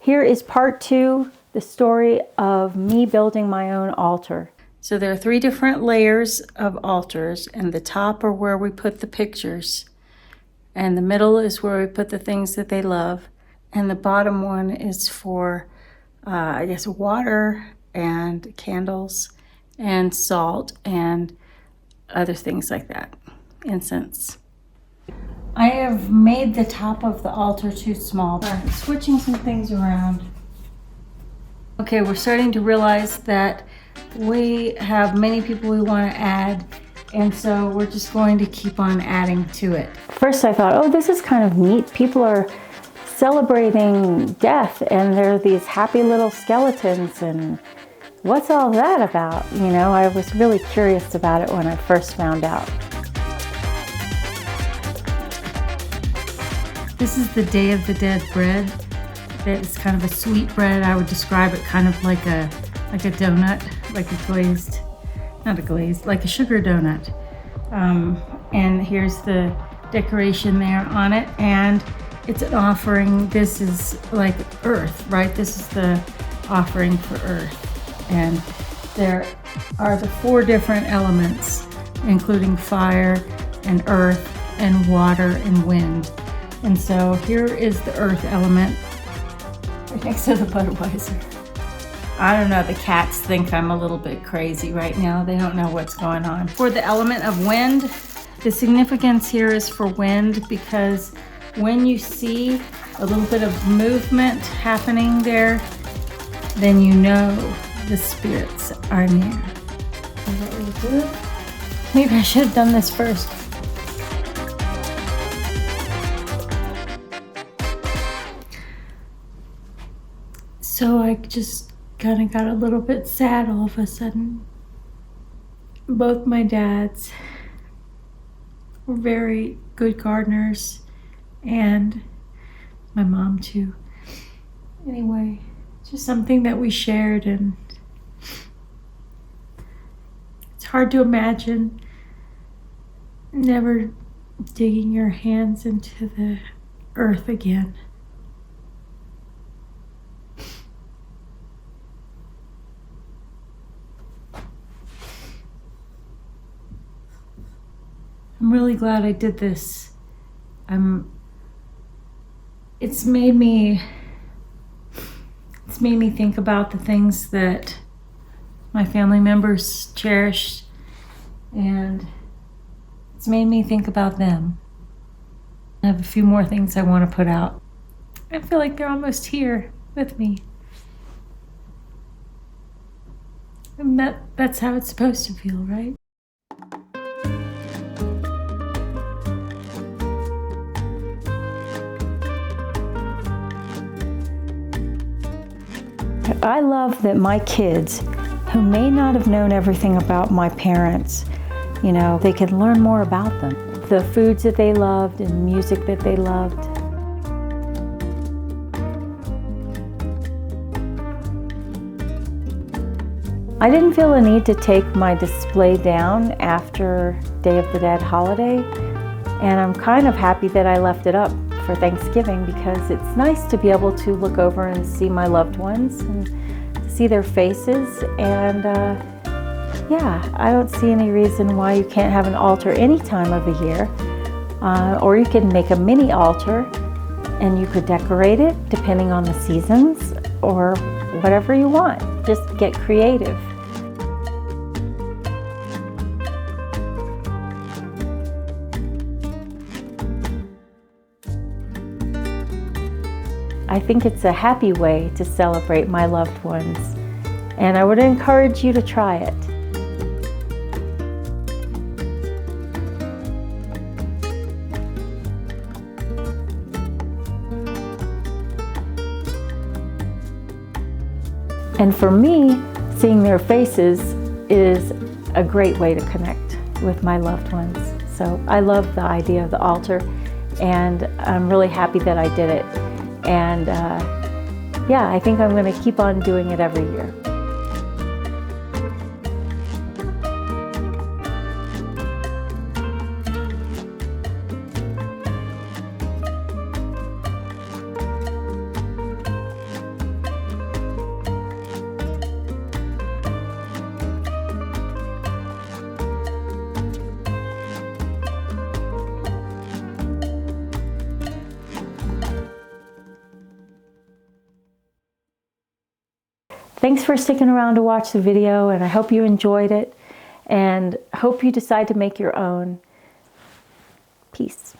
Here is part 2, the story of me building my own altar. So there are 3 different layers of altars, and the top are where we put the pictures, and the middle is where we put the things that they love, and the bottom one is for, I guess, water and candles and salt and other things like that, incense. I have made the top of the altar too small. I'm switching some things around. Okay, we're starting to realize that we have many people we want to add, and so we're just going to keep on adding to it. First I thought, oh, this is kind of neat. People are celebrating death and there are these happy little skeletons, and what's all that about? You know, I was really curious about it when I first found out. This is the Day of the Dead bread. It's kind of a sweet bread. I would describe it kind of like a donut, like a glazed, not a glazed, like a sugar donut. And here's the decoration there on it, and it's an offering. This is like earth, right? This is the offering for earth. And there are the 4 different elements, including fire and earth and water and wind. And so here is the earth element right next to the Budweiser. I don't know, the cats think I'm a little bit crazy right now. They don't know what's going on. For the element of wind, the significance here is for wind because when you see a little bit of movement happening there, then you know the spirits are near. Is that what you do? Maybe I should have done this first. So I just kind of got a little bit sad all of a sudden. Both my dads were very good gardeners, and my mom too. Anyway, just something that we shared, and it's hard to imagine never digging your hands into the earth again. I'm really glad I did this. It's made me think about the things that my family members cherished, and it's made me think about them. I have a few more things I want to put out. I feel like they're almost here with me. And that's how it's supposed to feel, right? I love that my kids, who may not have known everything about my parents, you know, they can learn more about them. The foods that they loved and music that they loved. I didn't feel a need to take my display down after Day of the Dead holiday, and I'm kind of happy that I left it up for Thanksgiving because it's nice to be able to look over and see my loved ones and see their faces, and yeah, I don't see any reason why you can't have an altar any time of the year, or you can make a mini altar and you could decorate it depending on the seasons or whatever you want. Just get creative. I think it's a happy way to celebrate my loved ones, and I would encourage you to try it. And for me, seeing their faces is a great way to connect with my loved ones. So I love the idea of the altar, and I'm really happy that I did it. And yeah, I think I'm going to keep on doing it every year. Thanks for sticking around to watch the video, and I hope you enjoyed it, and hope you decide to make your own. Peace.